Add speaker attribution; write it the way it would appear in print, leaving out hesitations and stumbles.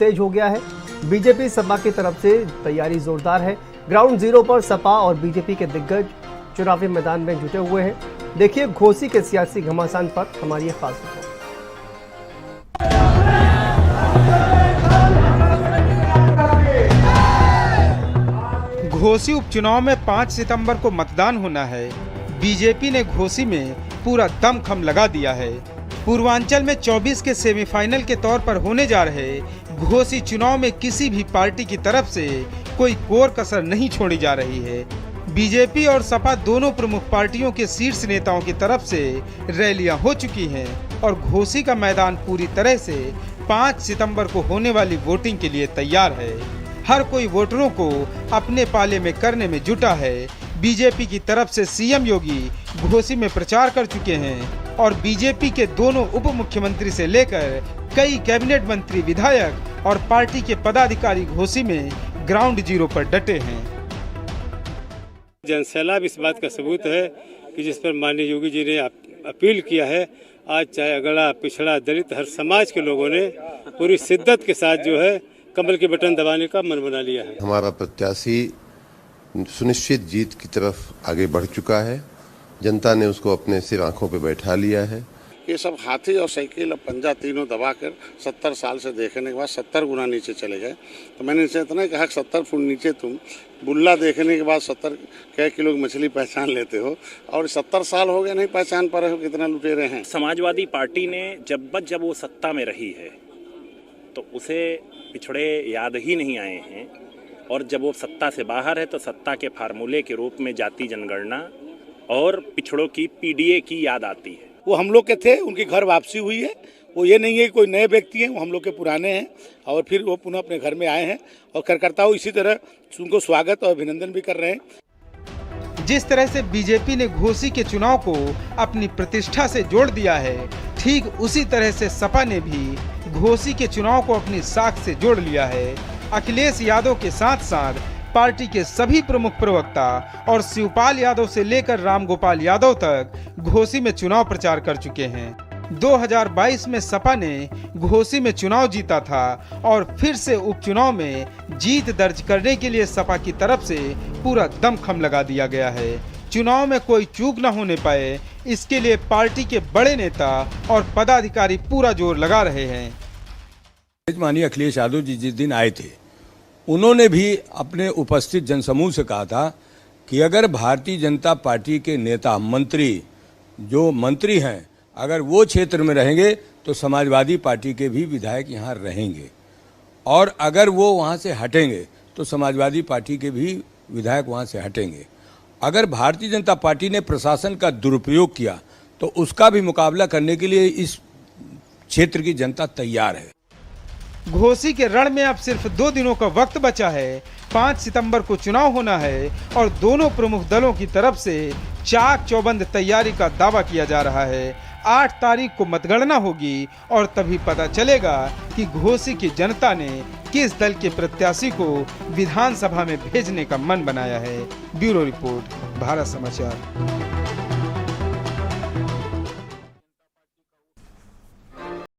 Speaker 1: तेज हो गया है। बीजेपी सपा की तरफ से तैयारी जोरदार है। ग्राउंड जीरो पर सपा और बीजेपी के दिग्गज चुनावी मैदान में जुटे हुए हैं। देखिए घोसी के सियासी घमासान पर हमारी ये खास रिपोर्ट।
Speaker 2: घोसी उपचुनाव में 5 सितंबर को मतदान होना है। बीजेपी ने घोसी में पूरा दमखम लगा दिया है। पूर्वांचल में 24 के सेमीफाइनल के तौर पर होने जा रहे घोसी चुनाव में किसी भी पार्टी की तरफ से कोई कोर कसर नहीं छोड़ी जा रही है। बीजेपी और सपा दोनों प्रमुख पार्टियों के शीर्ष नेताओं की तरफ से रैलियां हो चुकी हैं और घोसी का मैदान पूरी तरह से 5 सितंबर को होने वाली वोटिंग के लिए तैयार है। हर कोई वोटरों को अपने पाले में करने में जुटा है। बीजेपी की तरफ से सीएम योगी घोसी में प्रचार कर चुके हैं और बीजेपी के दोनों उप मुख्यमंत्री से लेकर कई कैबिनेट मंत्री, विधायक और पार्टी के पदाधिकारी घोसी में ग्राउंड जीरो पर डटे हैं।
Speaker 3: जनसैलाब इस बात का सबूत है कि जिस पर माननीय योगी जी ने अपील किया है, आज चाहे अगड़ा, पिछड़ा, दलित, हर समाज के लोगों ने पूरी शिद्दत के साथ जो है कमल के बटन दबाने का मन बना लिया है।
Speaker 4: हमारा प्रत्याशी सुनिश्चित जीत की तरफ आगे बढ़ चुका है। जनता ने उसको अपने सिर आंखों पे बैठा लिया है।
Speaker 5: ये सब हाथी और साइकिल और पंजा तीनों दबाकर 70 साल से देखने के बाद 70 गुना नीचे चले गए। तो मैंने इनसे इतना कहा कि 70 फुट नीचे तुम बुल्ला देखने के बाद 70 कै किलो की मछली पहचान लेते हो और 70 साल हो गए नहीं पहचान पा रहे हो कितना लुटेरे हैं।
Speaker 6: समाजवादी पार्टी ने जब वो सत्ता में रही है तो उसे पिछड़े याद ही नहीं आए हैं और जब वो सत्ता से बाहर है तो सत्ता के फार्मूले के रूप में जाति जनगणना और पिछड़ों की पीडीए की याद आती है।
Speaker 7: वो हम लोग के थे, उनकी घर वापसी हुई है। वो ये नहीं है कि कोई नए व्यक्ति हैं, वो हम लोग के पुराने हैं और फिर वो पुनः अपने घर में आए हैं और कार्यकर्ताओं इसी तरह उनको स्वागत और अभिनंदन भी कर रहे हैं।
Speaker 2: जिस तरह से बीजेपी ने घोसी के चुनाव को अपनी प्रतिष्ठा से जोड़ दिया है, ठीक उसी तरह से सपा ने भी घोसी के चुनाव को अपनी साख से जोड़ लिया है। अखिलेश यादव के साथ साथ पार्टी के सभी प्रमुख प्रवक्ता और शिवपाल यादव से लेकर रामगोपाल यादव तक घोसी में चुनाव प्रचार कर चुके हैं। 2022 में सपा ने घोसी में चुनाव जीता था और फिर से उपचुनाव में जीत दर्ज करने के लिए सपा की तरफ से पूरा दमखम लगा दिया गया है। चुनाव में कोई चूक न होने पाए, इसके लिए पार्टी के बड़े नेता और पदाधिकारी पूरा जोर लगा रहे हैं।
Speaker 8: माननीय अखिलेश यादव जी जिस दिन आए थे, उन्होंने भी अपने उपस्थित जनसमूह से कहा था कि अगर भारतीय जनता पार्टी के नेता, मंत्री, जो मंत्री हैं, अगर वो क्षेत्र में रहेंगे तो समाजवादी पार्टी के भी विधायक यहाँ रहेंगे और अगर वो वहाँ से हटेंगे तो समाजवादी पार्टी के भी विधायक वहाँ से हटेंगे। अगर भारतीय जनता पार्टी ने प्रशासन का दुरुपयोग किया तो उसका भी मुकाबला करने के लिए इस क्षेत्र की जनता तैयार है।
Speaker 2: घोसी के रण में अब सिर्फ 2 दिनों का वक्त बचा है। 5 सितंबर को चुनाव होना है और दोनों प्रमुख दलों की तरफ से चाक चौबंद तैयारी का दावा किया जा रहा है। 8 तारीख को मतगणना होगी और तभी पता चलेगा कि घोसी की जनता ने किस दल के प्रत्याशी को विधानसभा में भेजने का मन बनाया है। ब्यूरो रिपोर्ट, भारत समाचार।